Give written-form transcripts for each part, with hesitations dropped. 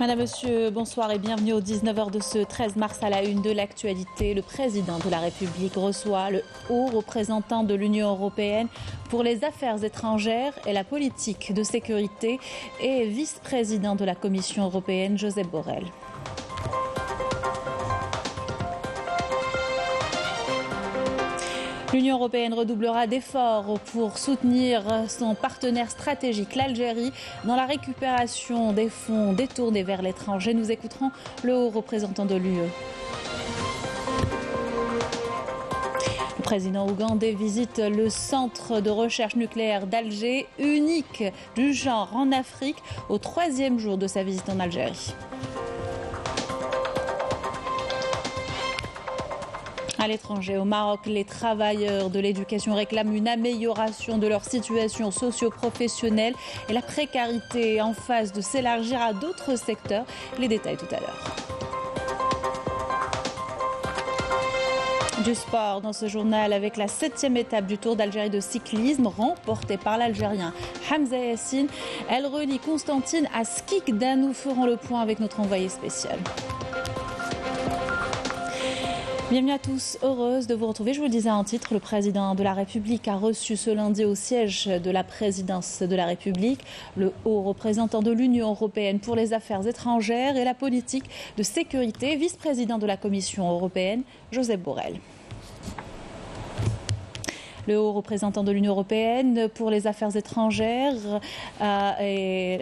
Madame, Monsieur, bonsoir et bienvenue aux 19h de ce 13 mars à la une de l'actualité. Le président de la République reçoit le haut représentant de l'Union européenne pour les affaires étrangères et la politique de sécurité et vice-président de la Commission européenne, Josep Borrell. L'Union européenne redoublera d'efforts pour soutenir son partenaire stratégique, l'Algérie, dans la récupération des fonds détournés vers l'étranger. Nous écouterons le haut représentant de l'UE. Le président ougandais visite le centre de recherche nucléaire d'Alger, unique du genre en Afrique, au 3e jour de sa visite en Algérie. À l'étranger, au Maroc, les travailleurs de l'éducation réclament une amélioration de leur situation socio-professionnelle et la précarité en phase de s'élargir à d'autres secteurs. Les détails tout à l'heure. Du sport dans ce journal avec la 7e étape du Tour d'Algérie de cyclisme remportée par l'Algérien Hamza Yassine. Elle relie Constantine à Skikda. Nous ferons le point avec notre envoyé spécial. Bienvenue à tous, heureuse de vous retrouver. Je vous le disais en titre, le président de la République a reçu ce lundi au siège de la présidence de la République le haut représentant de l'Union européenne pour les affaires étrangères et la politique de sécurité, vice-président de la Commission européenne, Josep Borrell. Le haut représentant de l'Union européenne pour les affaires étrangères et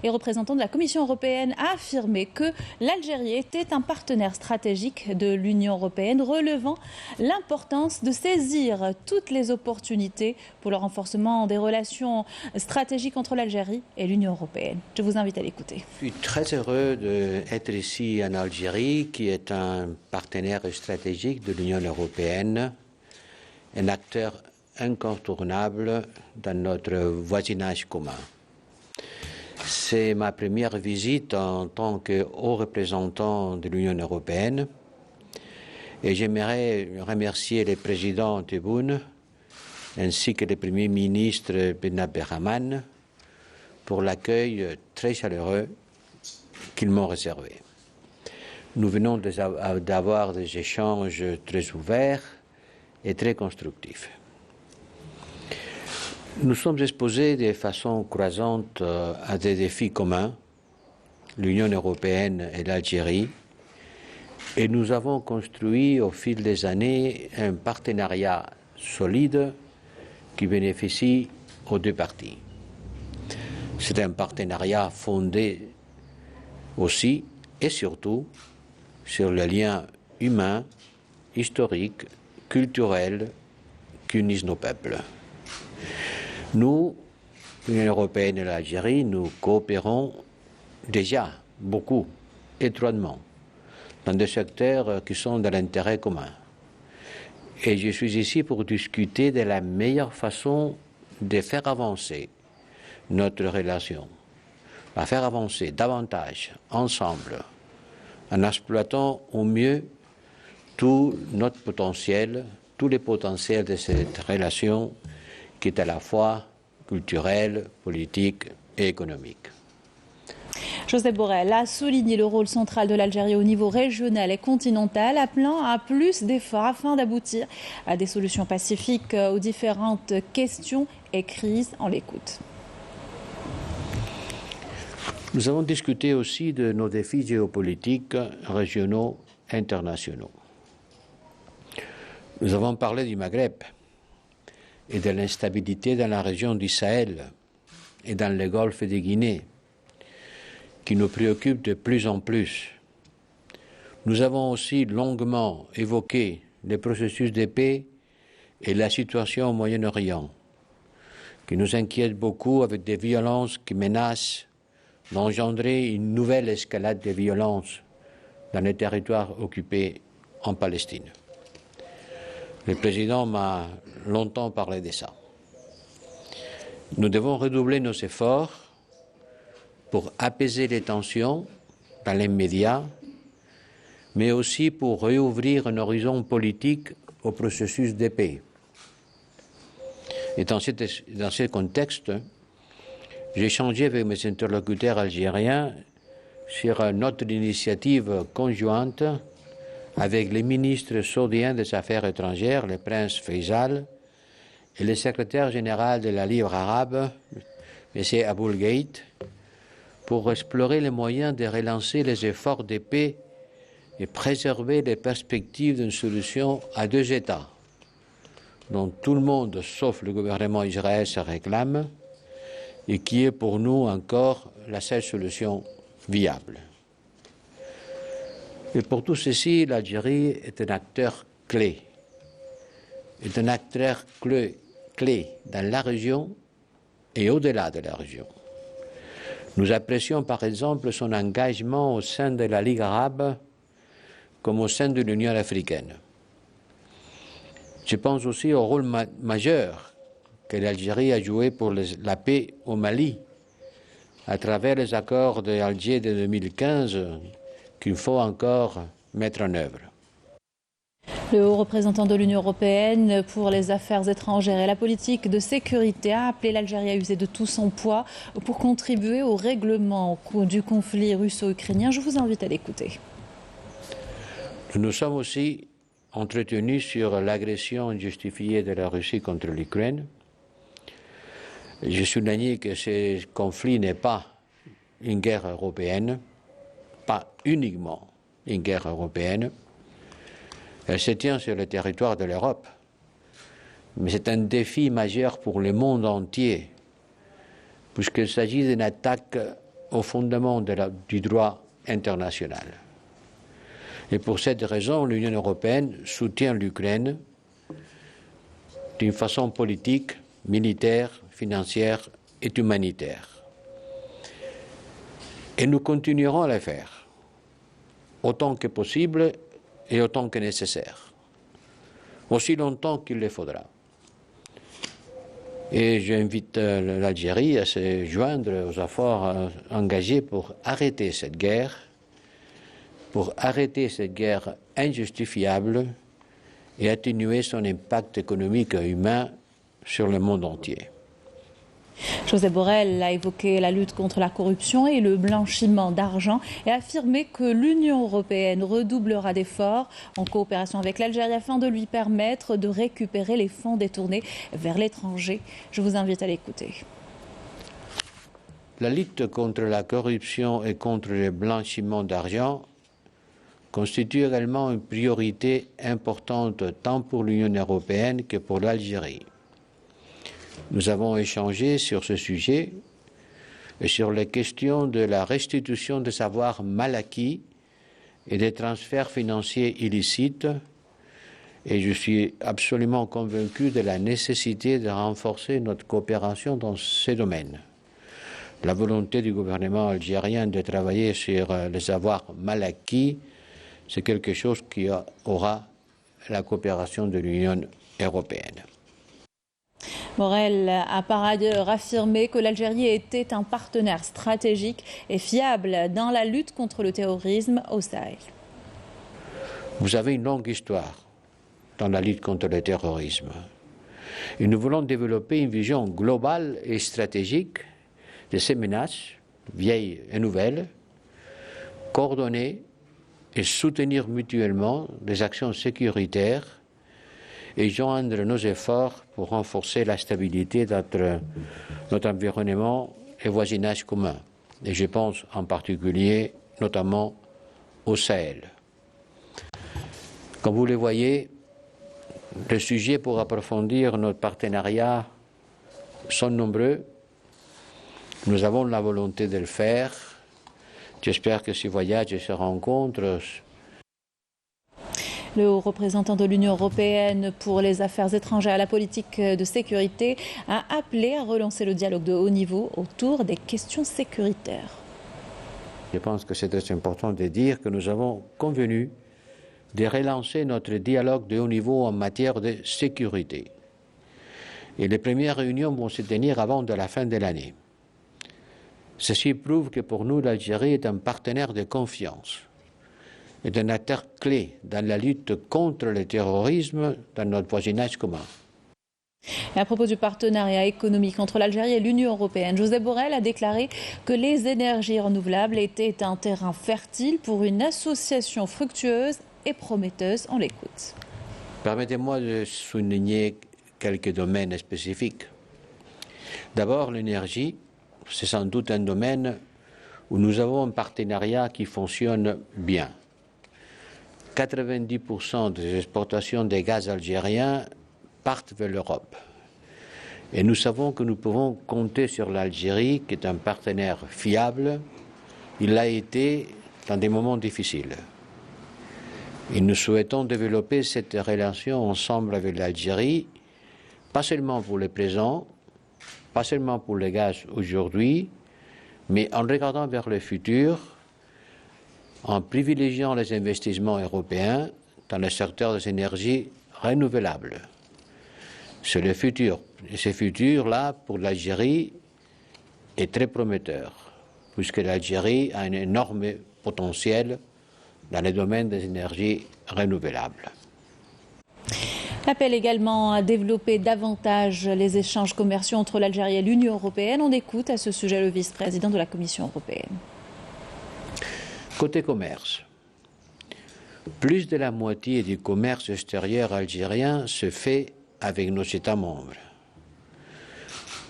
représentant de la Commission européenne a affirmé que l'Algérie était un partenaire stratégique de l'Union européenne, relevant l'importance de saisir toutes les opportunités pour le renforcement des relations stratégiques entre l'Algérie et l'Union européenne. Je vous invite à l'écouter. Je suis très heureux d'être ici en Algérie, qui est un partenaire stratégique de l'Union européenne, un acteur incontournable dans notre voisinage commun. C'est ma première visite en tant que haut représentant de l'Union européenne et j'aimerais remercier le président Tebboune ainsi que le Premier ministre Ben Abderrahmane pour l'accueil très chaleureux qu'ils m'ont réservé. Nous venons d'avoir des échanges très ouverts et très constructif. Nous sommes exposés de façon croissante à des défis communs, l'Union européenne et l'Algérie, et nous avons construit au fil des années un partenariat solide qui bénéficie aux deux parties. C'est un partenariat fondé aussi et surtout sur le lien humain, historique, culturels qu'unissent nos peuples. Nous, l'Union européenne et l'Algérie, nous coopérons déjà beaucoup, étroitement, dans des secteurs qui sont de l'intérêt commun. Et je suis ici pour discuter de la meilleure façon de faire avancer notre relation, à faire avancer davantage, ensemble, en exploitant au mieux tout notre potentiel, tous les potentiels de cette relation qui est à la fois culturelle, politique et économique. Josep Borrell a souligné le rôle central de l'Algérie au niveau régional et continental, appelant à plus d'efforts afin d'aboutir à des solutions pacifiques aux différentes questions et crises. On l'écoute. Nous avons discuté aussi de nos défis géopolitiques régionaux et internationaux. Nous avons parlé du Maghreb et de l'instabilité dans la région du Sahel et dans le golfe de Guinée, qui nous préoccupe de plus en plus. Nous avons aussi longuement évoqué le processus de paix et la situation au Moyen-Orient, qui nous inquiète beaucoup avec des violences qui menacent d'engendrer une nouvelle escalade de violences dans les territoires occupés en Palestine. Le président m'a longtemps parlé de ça. Nous devons redoubler nos efforts pour apaiser les tensions dans l'immédiat, mais aussi pour réouvrir un horizon politique au processus de paix. Et dans ce contexte, j'ai échangé avec mes interlocuteurs algériens sur notre initiative conjointe avec le ministre saoudien des Affaires étrangères, le prince Faisal, et le secrétaire général de la Ligue arabe, M. Aboul Gheit, pour explorer les moyens de relancer les efforts de paix et préserver les perspectives d'une solution à deux États, dont tout le monde, sauf le gouvernement israélien, se réclame, et qui est pour nous encore la seule solution viable. Et pour tout ceci, l'Algérie est un acteur clé. Est un acteur clé dans la région et au-delà de la région. Nous apprécions par exemple son engagement au sein de la Ligue arabe comme au sein de l'Union africaine. Je pense aussi au rôle majeur que l'Algérie a joué pour la paix au Mali à travers les accords d'Alger de 2015 qu'il faut encore mettre en œuvre. Le haut représentant de l'Union européenne pour les affaires étrangères et la politique de sécurité a appelé l'Algérie à user de tout son poids pour contribuer au règlement du conflit russo-ukrainien. Je vous invite à l'écouter. Nous nous sommes aussi entretenus sur l'agression injustifiée de la Russie contre l'Ukraine. Je souligne que ce conflit n'est pas une guerre européenne, pas uniquement une guerre européenne. Elle se tient sur le territoire de l'Europe, mais c'est un défi majeur pour le monde entier, puisqu'il s'agit d'une attaque au fondement du droit international. Et pour cette raison, l'Union européenne soutient l'Ukraine d'une façon politique, militaire, financière et humanitaire. Et nous continuerons à le faire, autant que possible et autant que nécessaire, aussi longtemps qu'il le faudra. Et j'invite l'Algérie à se joindre aux efforts engagés pour arrêter cette guerre injustifiable et atténuer son impact économique et humain sur le monde entier. Josep Borrell a évoqué la lutte contre la corruption et le blanchiment d'argent et a affirmé que l'Union européenne redoublera d'efforts en coopération avec l'Algérie afin de lui permettre de récupérer les fonds détournés vers l'étranger. Je vous invite à l'écouter. La lutte contre la corruption et contre le blanchiment d'argent constitue également une priorité importante tant pour l'Union européenne que pour l'Algérie. Nous avons échangé sur ce sujet et sur les questions de la restitution des savoirs mal acquis et des transferts financiers illicites, et je suis absolument convaincu de la nécessité de renforcer notre coopération dans ces domaines. La volonté du gouvernement algérien de travailler sur les savoirs mal acquis, c'est quelque chose qui aura la coopération de l'Union européenne. Borrell a par ailleurs affirmé que l'Algérie était un partenaire stratégique et fiable dans la lutte contre le terrorisme au Sahel. Vous avez une longue histoire dans la lutte contre le terrorisme. Et nous voulons développer une vision globale et stratégique de ces menaces, vieilles et nouvelles, coordonner et soutenir mutuellement des actions sécuritaires et joindre nos efforts pour renforcer la stabilité de notre environnement et voisinage commun. Et je pense en particulier notamment au Sahel. Comme vous le voyez, les sujets pour approfondir notre partenariat sont nombreux. Nous avons la volonté de le faire. J'espère que ce voyage et ces rencontres. Le haut représentant de l'Union européenne pour les affaires étrangères et la politique de sécurité a appelé à relancer le dialogue de haut niveau autour des questions sécuritaires. Je pense que c'est très important de dire que nous avons convenu de relancer notre dialogue de haut niveau en matière de sécurité. Et les premières réunions vont se tenir avant de la fin de l'année. Ceci prouve que pour nous, l'Algérie est un partenaire de confiance et un acteur clé dans la lutte contre le terrorisme dans notre voisinage commun. Et à propos du partenariat économique entre l'Algérie et l'Union européenne, Josep Borrell a déclaré que les énergies renouvelables étaient un terrain fertile pour une association fructueuse et prometteuse. On l'écoute. Permettez-moi de souligner quelques domaines spécifiques. D'abord, l'énergie, c'est sans doute un domaine où nous avons un partenariat qui fonctionne bien. 90% des exportations des gaz algériens partent vers l'Europe. Et nous savons que nous pouvons compter sur l'Algérie, qui est un partenaire fiable. Il l'a été dans des moments difficiles. Et nous souhaitons développer cette relation ensemble avec l'Algérie, pas seulement pour le présent, pas seulement pour le gaz aujourd'hui, mais en regardant vers le futur, en privilégiant les investissements européens dans le secteur des énergies renouvelables. C'est le futur. Et ce futur-là, pour l'Algérie, est très prometteur, puisque l'Algérie a un énorme potentiel dans le domaine des énergies renouvelables. Appel également à développer davantage les échanges commerciaux entre l'Algérie et l'Union européenne. On écoute à ce sujet le vice-président de la Commission européenne. Côté commerce, plus de la moitié du commerce extérieur algérien se fait avec nos États membres.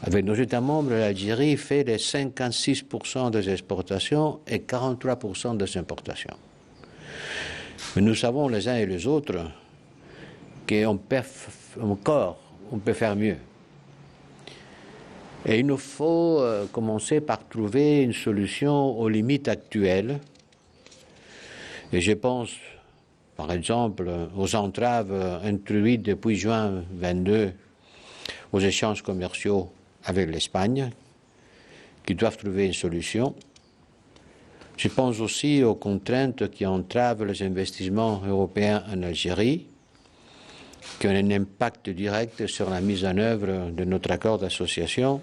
Avec nos États membres, l'Algérie fait les 56% des exportations et 43% des importations. Mais nous savons les uns et les autres qu'on peut faire mieux. Et il nous faut commencer par trouver une solution aux limites actuelles. Et je pense, par exemple, aux entraves introduites depuis juin 2022 aux échanges commerciaux avec l'Espagne, qui doivent trouver une solution. Je pense aussi aux contraintes qui entravent les investissements européens en Algérie, qui ont un impact direct sur la mise en œuvre de notre accord d'association.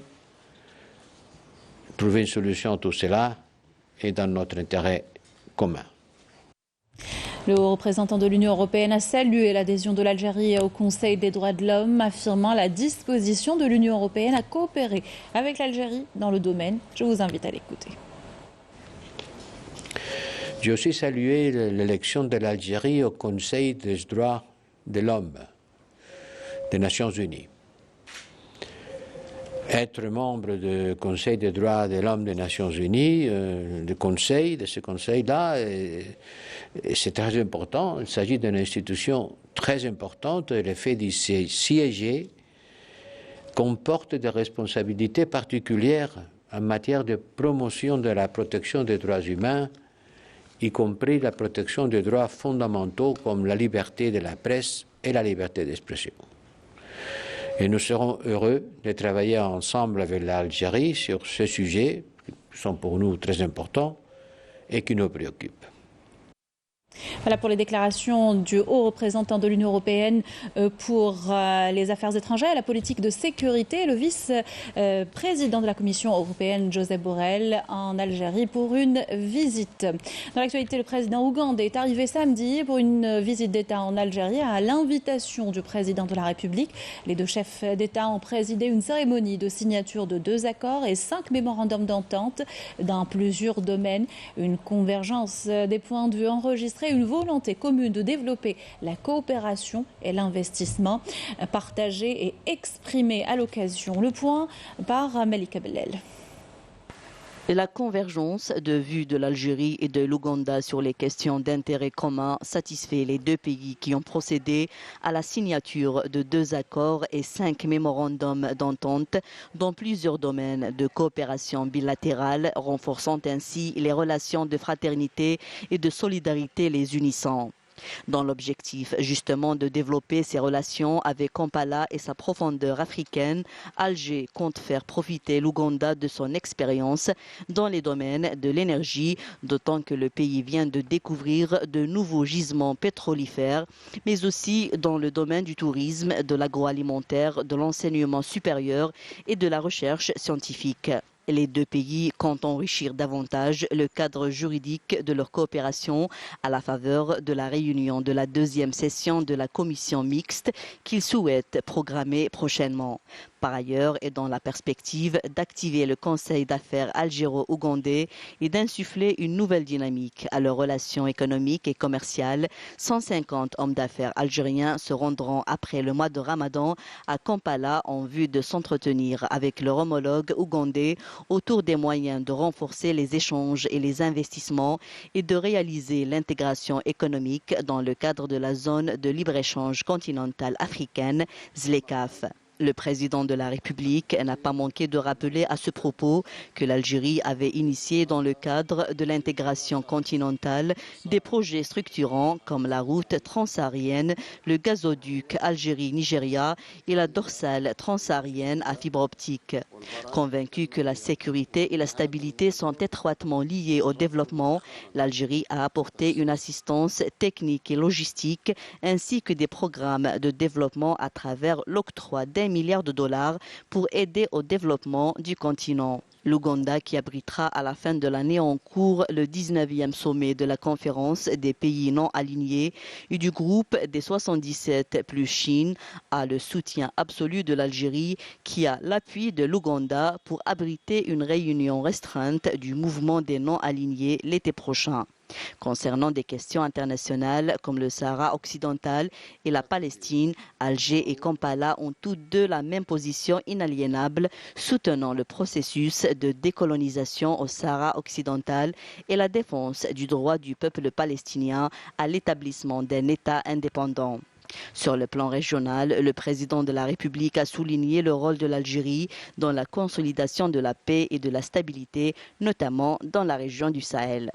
Trouver une solution à tout cela est dans notre intérêt commun. Le haut représentant de l'Union européenne a salué l'adhésion de l'Algérie au Conseil des droits de l'homme, affirmant la disposition de l'Union européenne à coopérer avec l'Algérie dans le domaine. Je vous invite à l'écouter. J'ai aussi salué l'élection de l'Algérie au Conseil des droits de l'homme des Nations Unies. Être membre du Conseil des droits de l'homme des Nations Unies, de ce conseil-là, c'est très important. Il s'agit d'une institution très importante. Le fait d'y siéger comporte des responsabilités particulières en matière de promotion de la protection des droits humains, y compris la protection des droits fondamentaux comme la liberté de la presse et la liberté d'expression. Et nous serons heureux de travailler ensemble avec l'Algérie sur ces sujets qui sont pour nous très importants et qui nous préoccupent. Voilà pour les déclarations du haut représentant de l'Union européenne pour les affaires étrangères et la politique de sécurité. Le vice-président de la Commission européenne, Josep Borrell, en Algérie pour une visite. Dans l'actualité, le président ougandais est arrivé samedi pour une visite d'État en Algérie à l'invitation du président de la République. Les deux chefs d'État ont présidé une cérémonie de signature de 2 accords et 5 mémorandums d'entente dans plusieurs domaines. Une convergence des points de vue enregistrés, une volonté commune de développer la coopération et l'investissement partagé et exprimé à l'occasion. Le point par Malika Bellel. La convergence de vues de l'Algérie et de l'Ouganda sur les questions d'intérêt commun satisfait les deux pays qui ont procédé à la signature de 2 accords et 5 mémorandums d'entente dans plusieurs domaines de coopération bilatérale, renforçant ainsi les relations de fraternité et de solidarité les unissant. Dans l'objectif justement de développer ses relations avec Kampala et sa profondeur africaine, Alger compte faire profiter l'Ouganda de son expérience dans les domaines de l'énergie, d'autant que le pays vient de découvrir de nouveaux gisements pétrolifères, mais aussi dans le domaine du tourisme, de l'agroalimentaire, de l'enseignement supérieur et de la recherche scientifique. Les deux pays comptent enrichir davantage le cadre juridique de leur coopération à la faveur de la réunion de la deuxième session de la commission mixte qu'ils souhaitent programmer prochainement. Par ailleurs, et dans la perspective d'activer le Conseil d'affaires algéro-ougandais et d'insuffler une nouvelle dynamique à leurs relations économiques et commerciales, 150 hommes d'affaires algériens se rendront après le mois de Ramadan à Kampala en vue de s'entretenir avec leur homologue ougandais autour des moyens de renforcer les échanges et les investissements et de réaliser l'intégration économique dans le cadre de la zone de libre-échange continentale africaine, ZLECAf. Le président de la République n'a pas manqué de rappeler à ce propos que l'Algérie avait initié dans le cadre de l'intégration continentale des projets structurants comme la route transsaharienne, le gazoduc Algérie-Nigeria et la dorsale transsaharienne à fibre optique. Convaincu que la sécurité et la stabilité sont étroitement liées au développement, l'Algérie a apporté une assistance technique et logistique ainsi que des programmes de développement à travers l'octroi d'1 milliard de dollars pour aider au développement du continent. L'Ouganda, qui abritera à la fin de l'année en cours le 19e sommet de la conférence des pays non alignés et du groupe des 77 plus Chine, a le soutien absolu de l'Algérie qui a l'appui de l'Ouganda pour abriter une réunion restreinte du mouvement des non alignés l'été prochain. Concernant des questions internationales comme le Sahara occidental et la Palestine, Alger et Kampala ont tous deux la même position inaliénable, soutenant le processus de décolonisation au Sahara occidental et la défense du droit du peuple palestinien à l'établissement d'un État indépendant. Sur le plan régional, le président de la République a souligné le rôle de l'Algérie dans la consolidation de la paix et de la stabilité, notamment dans la région du Sahel.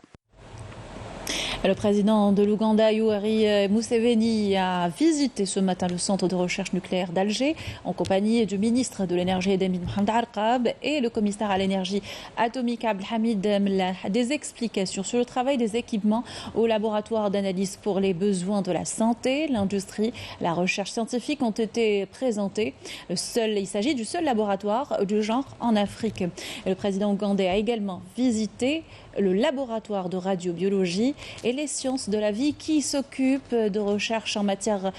Le président de l'Ouganda, Yoweri Museveni, a visité ce matin le centre de recherche nucléaire d'Alger en compagnie du ministre de l'Énergie Edemin Mohamed Arqab et le commissaire à l'énergie atomique Abdelhamid Mellah. Des explications sur le travail des équipements au laboratoire d'analyse pour les besoins de la santé, l'industrie, la recherche scientifique ont été présentées. Il s'agit du seul laboratoire du genre en Afrique. Le président ougandais a également visité le laboratoire de radiobiologie et les sciences de la vie qui s'occupe de recherche en matière,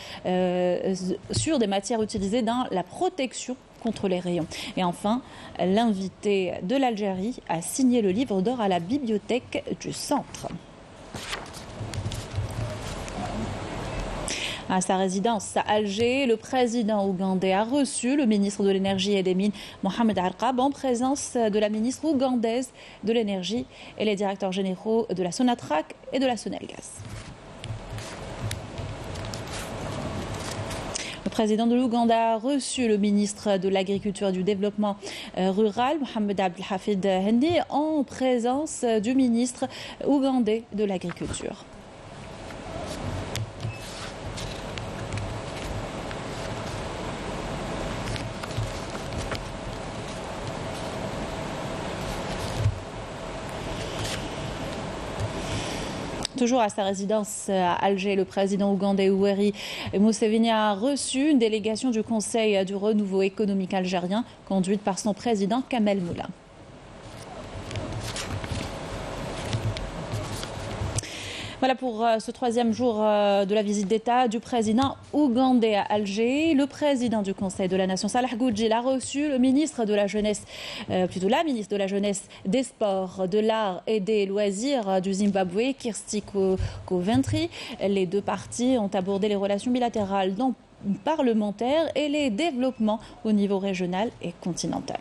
sur des matières utilisées dans la protection contre les rayons. Et enfin, l'invité de l'Algérie a signé le livre d'or à la bibliothèque du centre. À sa résidence à Alger, le président ougandais a reçu le ministre de l'Énergie Edemin Mohamed Arqab en présence de la ministre ougandaise de l'Énergie et les directeurs généraux de la Sonatrach et de la Sonelgaz. Le président de l'Ouganda a reçu le ministre de l'Agriculture et du Développement rural, Mohamed Abdelhafid Hendi, en présence du ministre ougandais de l'Agriculture. Toujours à sa résidence à Alger, le président ougandais Yoweri Museveni a reçu une délégation du Conseil du renouveau économique algérien conduite par son président Kamel Moula. Voilà pour ce troisième jour de la visite d'État du président ougandais à Alger. Le président du Conseil de la Nation, Salah Goudjil, a reçu le ministre de la Jeunesse, plutôt la ministre de la Jeunesse, des Sports, de l'Art et des Loisirs du Zimbabwe, Kirsty Coventry. Les deux parties ont abordé les relations bilatérales parlementaires et les développements au niveau régional et continental.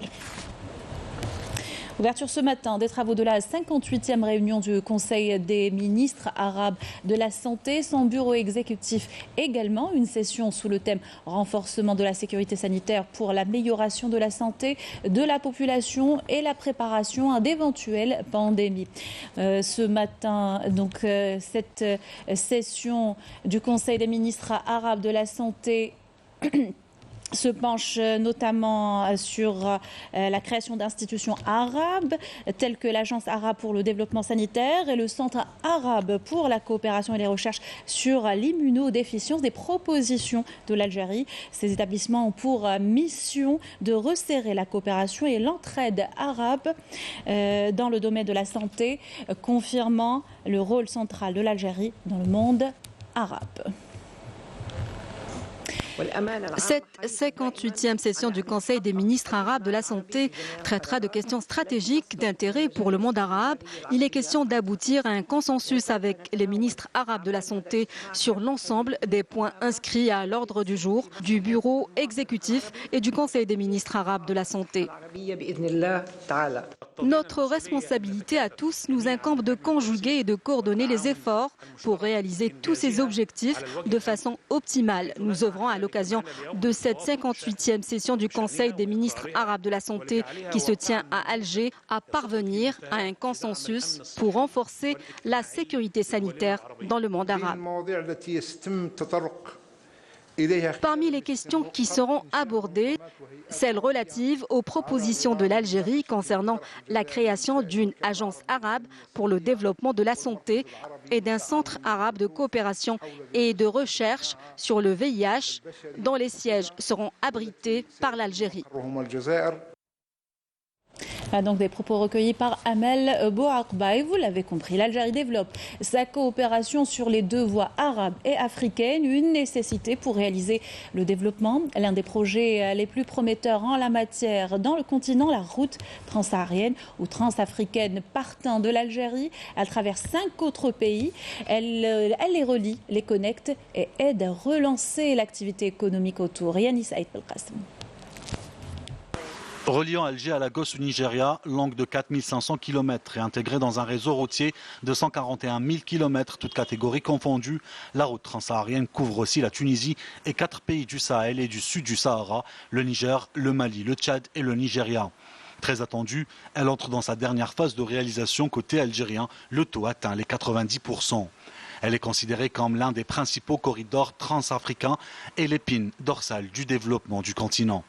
Ouverture ce matin des travaux de la 58e réunion du Conseil des ministres arabes de la santé. Son bureau exécutif également, une session sous le thème renforcement de la sécurité sanitaire pour l'amélioration de la santé de la population et la préparation à d'éventuelles pandémies. Ce matin, donc, cette session du Conseil des ministres arabes de la santé se penche notamment sur la création d'institutions arabes telles que l'Agence arabe pour le développement sanitaire et le Centre arabe pour la coopération et les recherches sur l'immunodéficience, des propositions de l'Algérie. Ces établissements ont pour mission de resserrer la coopération et l'entraide arabe dans le domaine de la santé, confirmant le rôle central de l'Algérie dans le monde arabe. Cette 58e session du Conseil des ministres arabes de la santé traitera de questions stratégiques d'intérêt pour le monde arabe. Il est question d'aboutir à un consensus avec les ministres arabes de la santé sur l'ensemble des points inscrits à l'ordre du jour du bureau exécutif et du Conseil des ministres arabes de la santé. Notre responsabilité à tous nous incombe de conjuguer et de coordonner les efforts pour réaliser tous ces objectifs de façon optimale. Nous œuvrons à l'occasion de cette 58e session du Conseil des ministres arabes de la santé qui se tient à Alger à parvenir à un consensus pour renforcer la sécurité sanitaire dans le monde arabe. Parmi les questions qui seront abordées, celles relatives aux propositions de l'Algérie concernant la création d'une agence arabe pour le développement de la santé et d'un centre arabe de coopération et de recherche sur le VIH dont les sièges seront abrités par l'Algérie. Donc des propos recueillis par Amel Bouarba. Et vous l'avez compris, l'Algérie développe sa coopération sur les deux voies arabes et africaines, une nécessité pour réaliser le développement. L'un des projets les plus prometteurs en la matière dans le continent, la route transsaharienne ou transafricaine partant de l'Algérie à travers 5 autres pays. Elle les relie, les connecte et aide à relancer l'activité économique autour. Yanis Aït Belkacem. Reliant Alger à Lagos au Nigeria, longue de 4500 km et intégrée dans un réseau routier de 141 000 km, toutes catégories confondues, la route transsaharienne couvre aussi la Tunisie et 4 pays du Sahel et du sud du Sahara, le Niger, le Mali, le Tchad et le Nigeria. Très attendue, elle entre dans sa dernière phase de réalisation côté algérien, le taux atteint les 90%. Elle est considérée comme l'un des principaux corridors transafricains et l'épine dorsale du développement du continent.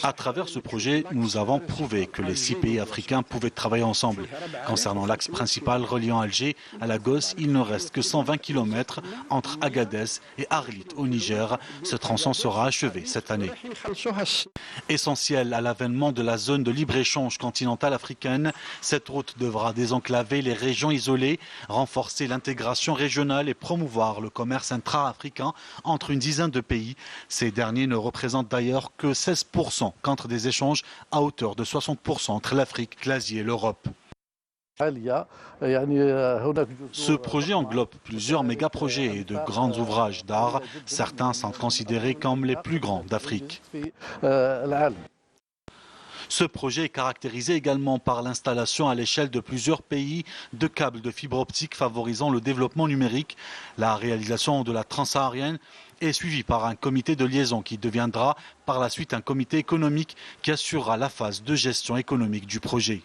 À travers ce projet, nous avons prouvé que les 6 pays africains pouvaient travailler ensemble. Concernant l'axe principal reliant Alger à Lagos, il ne reste que 120 km entre Agadez et Arlit au Niger. Ce tronçon sera achevé cette année. Essentiel à l'avènement de la zone de libre-échange continentale africaine, cette route devra désenclaver les régions isolées, renforcer l'intégration régionale et promouvoir le commerce intra-africain entre une dizaine de pays. Ces derniers ne représentent d'ailleurs que 16% contre des échanges à hauteur de 60% entre l'Afrique, l'Asie et l'Europe. Ce projet englobe plusieurs méga-projets et de grands ouvrages d'art. Certains sont considérés comme les plus grands d'Afrique. Ce projet est caractérisé également par l'installation à l'échelle de plusieurs pays de câbles de fibre optique favorisant le développement numérique. La réalisation de la transsaharienne est suivie par un comité de liaison qui deviendra par la suite un comité économique qui assurera la phase de gestion économique du projet.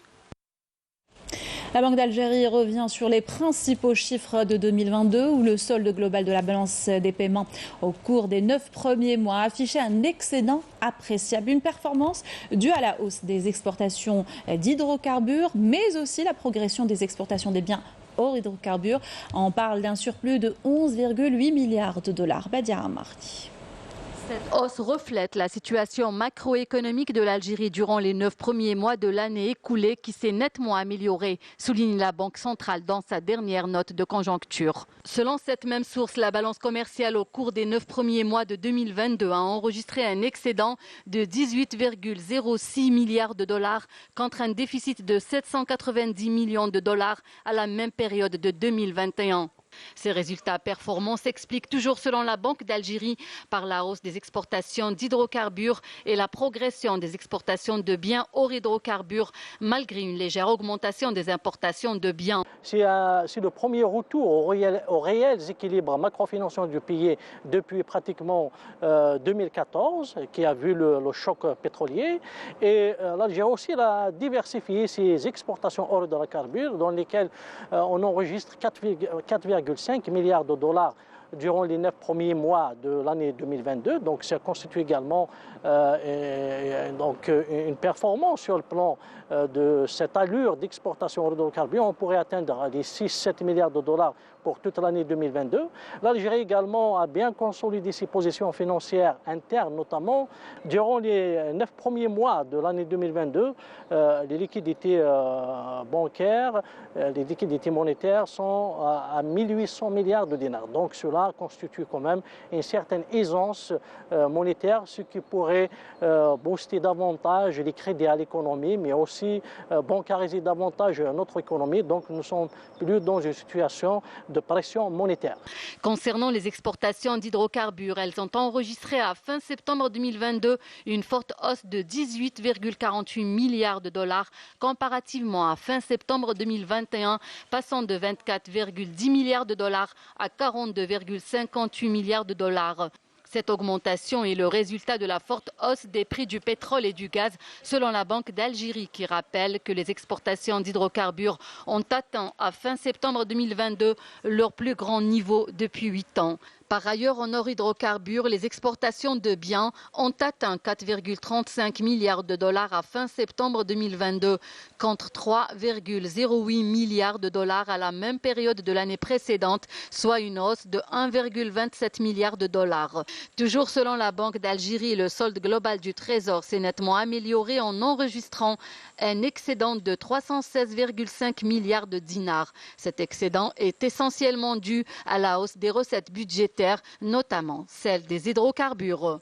La Banque d'Algérie revient sur les principaux chiffres de 2022 où le solde global de la balance des paiements au cours des 9 premiers mois affichait un excédent appréciable. Une performance due à la hausse des exportations d'hydrocarbures, mais aussi la progression des exportations des biens hors hydrocarbures. On parle d'un surplus de 11,8 milliards de dollars. Badia Amardi. Cette hausse reflète la situation macroéconomique de l'Algérie durant les 9 premiers mois de l'année écoulée qui s'est nettement améliorée, souligne la Banque centrale dans sa dernière note de conjoncture. Selon cette même source, la balance commerciale au cours des 9 premiers mois de 2022 a enregistré un excédent de 18,06 milliards de dollars contre un déficit de 790 millions de dollars à la même période de 2021. Ces résultats performants s'expliquent toujours selon la Banque d'Algérie par la hausse des exportations d'hydrocarbures et la progression des exportations de biens hors hydrocarbures malgré une légère augmentation des importations de biens. C'est le premier retour au réel équilibre macrofinancier du pays depuis pratiquement 2014 qui a vu le choc pétrolier et l'Algérie aussi a diversifié ses exportations hors hydrocarbures dans lesquelles on enregistre 4,5 milliards de dollars durant les 9 premiers mois de l'année 2022. Donc ça constitue également une performance sur le plan de cette allure d'exportation d'hydrocarbures. On pourrait atteindre les 6-7 milliards de dollars pour toute l'année 2022. L'Algérie également a bien consolidé ses positions financières internes, notamment durant les 9 premiers mois de l'année 2022. Les liquidités bancaires, les liquidités monétaires sont à 1800 milliards de dinars. Donc cela constitue quand même une certaine aisance monétaire, ce qui pourrait booster davantage les crédits à l'économie, mais aussi bancariser davantage notre économie. Donc nous sommes plus dans une situation de pression monétaire. Concernant les exportations d'hydrocarbures, elles ont enregistré à fin septembre 2022 une forte hausse de 18,48 milliards de dollars comparativement à fin septembre 2021, passant de 24,10 milliards de dollars à 42,58 milliards de dollars. Cette augmentation est le résultat de la forte hausse des prix du pétrole et du gaz, selon la Banque d'Algérie, qui rappelle que les exportations d'hydrocarbures ont atteint à fin septembre 2022 leur plus grand niveau depuis 8 ans. Par ailleurs, en hors hydrocarbures, les exportations de biens ont atteint 4,35 milliards de dollars à fin septembre 2022, contre 3,08 milliards de dollars à la même période de l'année précédente, soit une hausse de 1,27 milliard de dollars. Toujours selon la Banque d'Algérie, le solde global du Trésor s'est nettement amélioré en enregistrant un excédent de 316,5 milliards de dinars. Cet excédent est essentiellement dû à la hausse des recettes budgétaires, notamment celle des hydrocarbures.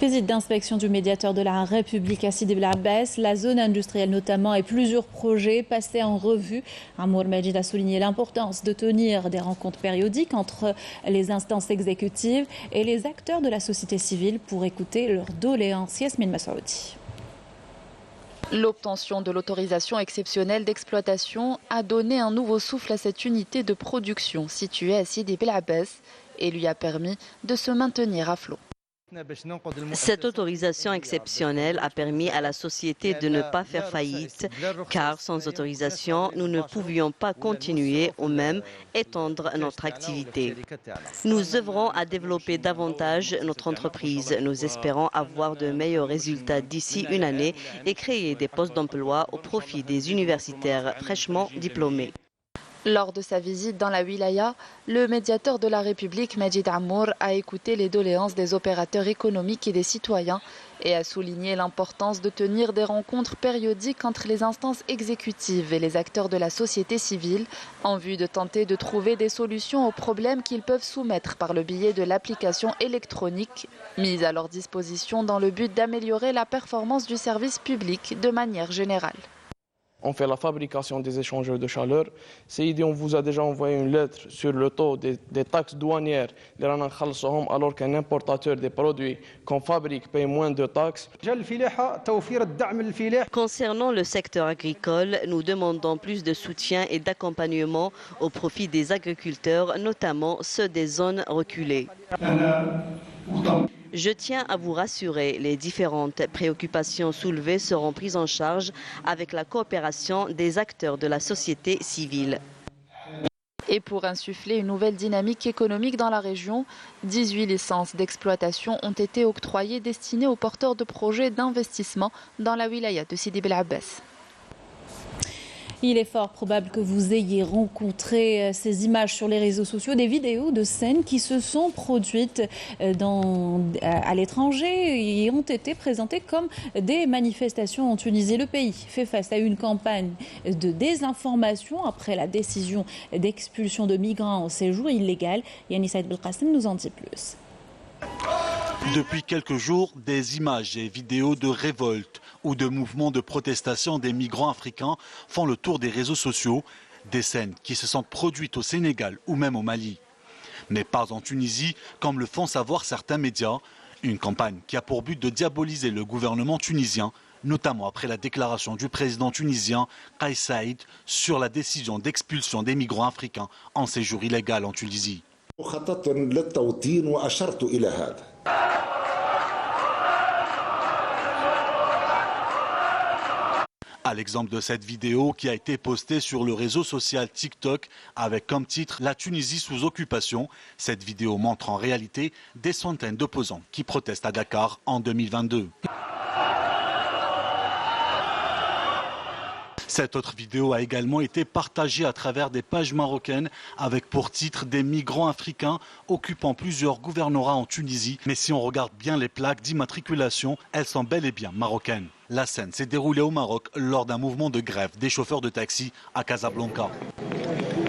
Visite d'inspection du médiateur de la République à Sidi Bel Abbès, la zone industrielle notamment et plusieurs projets passés en revue. Amour Majid a souligné l'importance de tenir des rencontres périodiques entre les instances exécutives et les acteurs de la société civile pour écouter leurs doléances. Yasmine Massaoudi. L'obtention de l'autorisation exceptionnelle d'exploitation a donné un nouveau souffle à cette unité de production située à Sidi Bel Abbès et lui a permis de se maintenir à flot. Cette autorisation exceptionnelle a permis à la société de ne pas faire faillite, car sans autorisation, nous ne pouvions pas continuer ou même étendre notre activité. Nous œuvrons à développer davantage notre entreprise. Nous espérons avoir de meilleurs résultats d'ici une année et créer des postes d'emploi au profit des universitaires fraîchement diplômés. Lors de sa visite dans la wilaya, le médiateur de la République, Majid Amour, a écouté les doléances des opérateurs économiques et des citoyens et a souligné l'importance de tenir des rencontres périodiques entre les instances exécutives et les acteurs de la société civile en vue de tenter de trouver des solutions aux problèmes qu'ils peuvent soumettre par le biais de l'application électronique mise à leur disposition dans le but d'améliorer la performance du service public de manière générale. On fait la fabrication des échangeurs de chaleur. CID, on vous a déjà envoyé une lettre sur le taux des taxes douanières alors qu'un importateur des produits qu'on fabrique paye moins de taxes. Concernant le secteur agricole, nous demandons plus de soutien et d'accompagnement au profit des agriculteurs, notamment ceux des zones reculées. Je tiens à vous rassurer, les différentes préoccupations soulevées seront prises en charge avec la coopération des acteurs de la société civile. Et pour insuffler une nouvelle dynamique économique dans la région, 18 licences d'exploitation ont été octroyées destinées aux porteurs de projets d'investissement dans la wilaya de Sidi Bel Abbès. Il est fort probable que vous ayez rencontré ces images sur les réseaux sociaux, des vidéos de scènes qui se sont produites à l'étranger et ont été présentées comme des manifestations en Tunisie. Le pays fait face à une campagne de désinformation après la décision d'expulsion de migrants au séjour illégal. Yannis Saïd Belkacem nous en dit plus. Depuis quelques jours, des images et vidéos de révolte ou de mouvements de protestation des migrants africains font le tour des réseaux sociaux, des scènes qui se sont produites au Sénégal ou même au Mali. Mais pas en Tunisie, comme le font savoir certains médias, une campagne qui a pour but de diaboliser le gouvernement tunisien, notamment après la déclaration du président tunisien Kais Saïd sur la décision d'expulsion des migrants africains en séjour illégal en Tunisie. À À l'exemple de cette vidéo qui a été postée sur le réseau social TikTok avec comme titre « La Tunisie sous occupation ». Cette vidéo montre en réalité des centaines d'opposants qui protestent à Dakar en 2022. Cette autre vidéo a également été partagée à travers des pages marocaines avec pour titre des migrants africains occupant plusieurs gouvernorats en Tunisie. Mais si on regarde bien les plaques d'immatriculation, elles sont bel et bien marocaines. La scène s'est déroulée au Maroc lors d'un mouvement de grève des chauffeurs de taxi à Casablanca.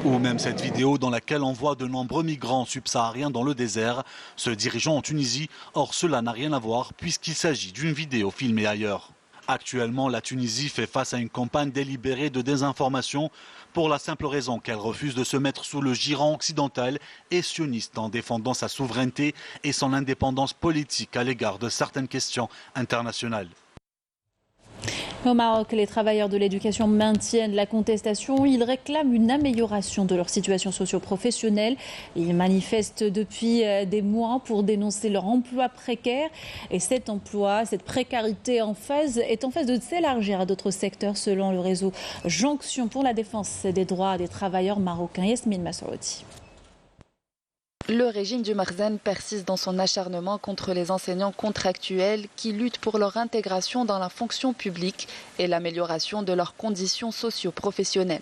Ou même cette vidéo dans laquelle on voit de nombreux migrants subsahariens dans le désert se dirigeant en Tunisie. Or cela n'a rien à voir puisqu'il s'agit d'une vidéo filmée ailleurs. Actuellement, la Tunisie fait face à une campagne délibérée de désinformation pour la simple raison qu'elle refuse de se mettre sous le giron occidental et sioniste en défendant sa souveraineté et son indépendance politique à l'égard de certaines questions internationales. Au Maroc, les travailleurs de l'éducation maintiennent la contestation. Ils réclament une amélioration de leur situation socio-professionnelle. Ils manifestent depuis des mois pour dénoncer leur emploi précaire. Et cet emploi, cette précarité est en phase de s'élargir à d'autres secteurs selon le réseau Jonction pour la défense des droits des travailleurs marocains. Yasmine Massaouti. Le régime du Marzen persiste dans son acharnement contre les enseignants contractuels qui luttent pour leur intégration dans la fonction publique et l'amélioration de leurs conditions socio-professionnelles.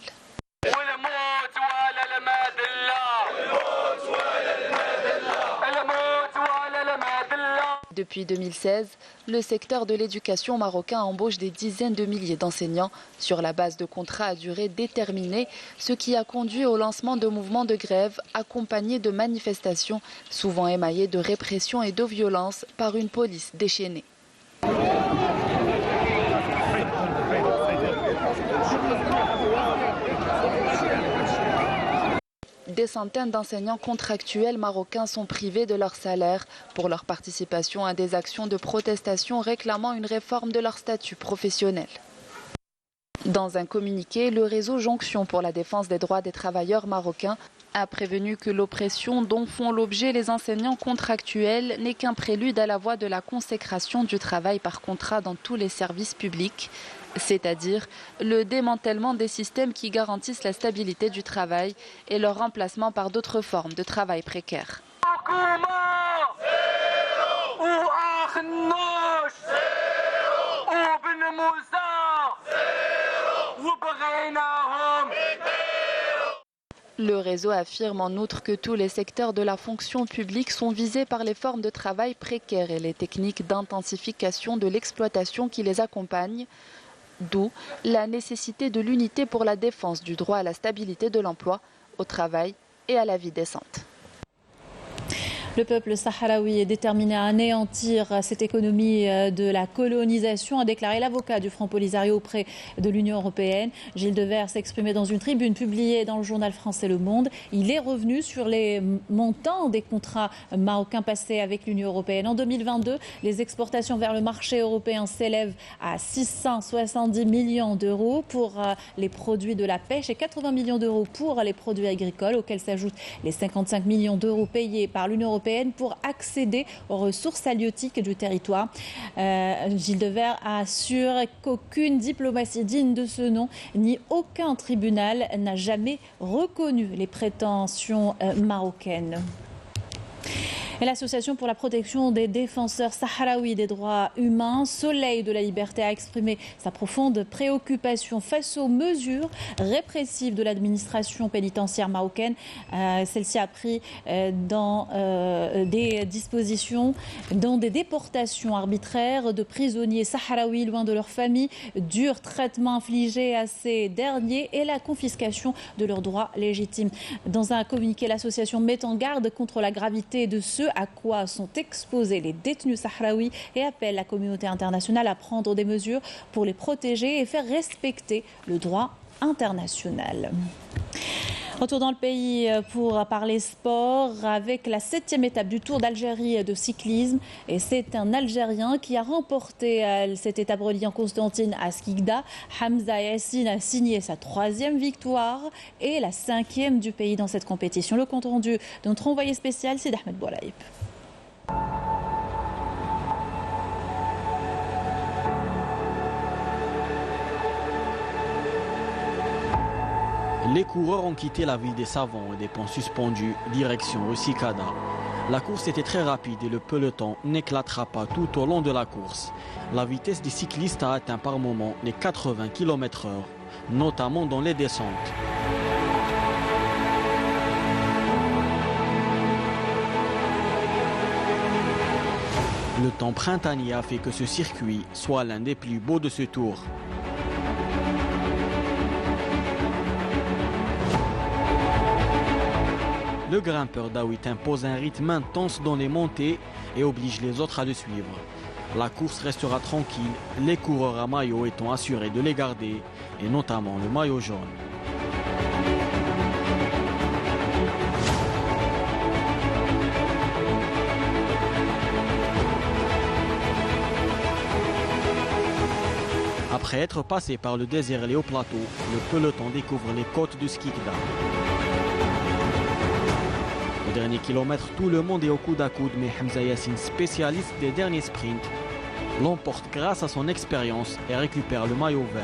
Depuis 2016, le secteur de l'éducation marocain embauche des dizaines de milliers d'enseignants sur la base de contrats à durée déterminée, ce qui a conduit au lancement de mouvements de grève accompagnés de manifestations souvent émaillées de répression et de violence par une police déchaînée. Des centaines d'enseignants contractuels marocains sont privés de leur salaire pour leur participation à des actions de protestation réclamant une réforme de leur statut professionnel. Dans un communiqué, le réseau Jonction pour la défense des droits des travailleurs marocains a prévenu que l'oppression dont font l'objet les enseignants contractuels n'est qu'un prélude à la voie de la consécration du travail par contrat dans tous les services publics, c'est-à-dire le démantèlement des systèmes qui garantissent la stabilité du travail et leur remplacement par d'autres formes de travail précaire. Le réseau affirme en outre que tous les secteurs de la fonction publique sont visés par les formes de travail précaires et les techniques d'intensification de l'exploitation qui les accompagnent, d'où la nécessité de l'unité pour la défense du droit à la stabilité de l'emploi, au travail et à la vie décente. Le peuple sahraoui est déterminé à anéantir cette économie de la colonisation, a déclaré l'avocat du Front Polisario auprès de l'Union européenne. Gilles Devers s'est exprimé dans une tribune publiée dans le journal français Le Monde. Il est revenu sur les montants des contrats marocains passés avec l'Union européenne. En 2022, les exportations vers le marché européen s'élèvent à 670 millions d'euros pour les produits de la pêche et 80 millions d'euros pour les produits agricoles, auxquels s'ajoutent les 55 millions d'euros payés par l'Union européenne pour accéder aux ressources halieutiques du territoire. Gilles Devers assure qu'aucune diplomatie digne de ce nom ni aucun tribunal n'a jamais reconnu les prétentions marocaines. Et l'Association pour la protection des défenseurs sahraouis des droits humains, Soleil de la Liberté, a exprimé sa profonde préoccupation face aux mesures répressives de l'administration pénitentiaire marocaine. Celle-ci a pris dans des dispositions, dans des déportations arbitraires de prisonniers sahraouis loin de leur famille, durs traitements infligés à ces derniers et la confiscation de leurs droits légitimes. Dans un communiqué, l'association met en garde contre la gravité de ce à quoi sont exposés les détenus sahraouis et appelle la communauté internationale à prendre des mesures pour les protéger et faire respecter le droit international. Retour dans le pays pour parler sport avec la 7e étape du Tour d'Algérie de cyclisme. Et c'est un Algérien qui a remporté cette étape reliant Constantine à Skikda. Hamza Yassine a signé sa 3e victoire et la 5e du pays dans cette compétition. Le compte rendu de notre envoyé spécial, c'est Ahmed Boulaïb. Les coureurs ont quitté la ville des Savants et des ponts suspendus, direction Rusicada. La course était très rapide et le peloton n'éclatera pas tout au long de la course. La vitesse des cyclistes a atteint par moment les 80 km/h, notamment dans les descentes. Le temps printanier a fait que ce circuit soit l'un des plus beaux de ce tour. Le grimpeur Daoud impose un rythme intense dans les montées et oblige les autres à le suivre. La course restera tranquille, les coureurs à maillot étant assurés de les garder, et notamment le maillot jaune. Après être passé par le désert et les hauts plateaux, le peloton découvre les côtes de Skikda. Au dernier kilomètre, tout le monde est au coude à coude, mais Hamza Yassine, spécialiste des derniers sprints, l'emporte grâce à son expérience et récupère le maillot vert.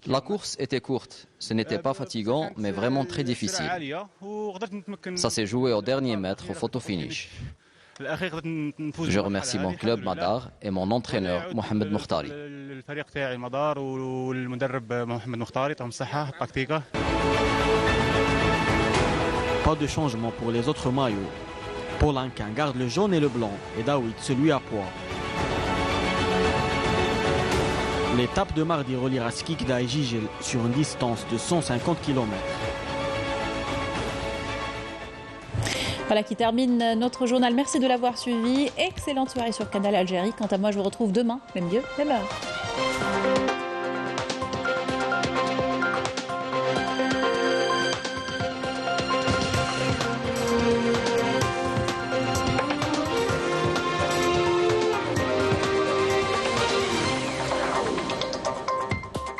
La course était courte, ce n'était pas fatigant, mais vraiment très difficile. Ça s'est joué au dernier mètre au photo-finish. Je remercie mon club Madar et mon entraîneur Mohamed Mouhtari. Pas de changement pour les autres maillots. Polankin garde le jaune et le blanc et Daoud celui à pois. L'étape de mardi reliera Skikda et Gigel sur une distance de 150 km. Voilà qui termine notre journal. Merci de l'avoir suivi. Excellente soirée sur Canal Algérie. Quant à moi, je vous retrouve demain, même lieu, même heure.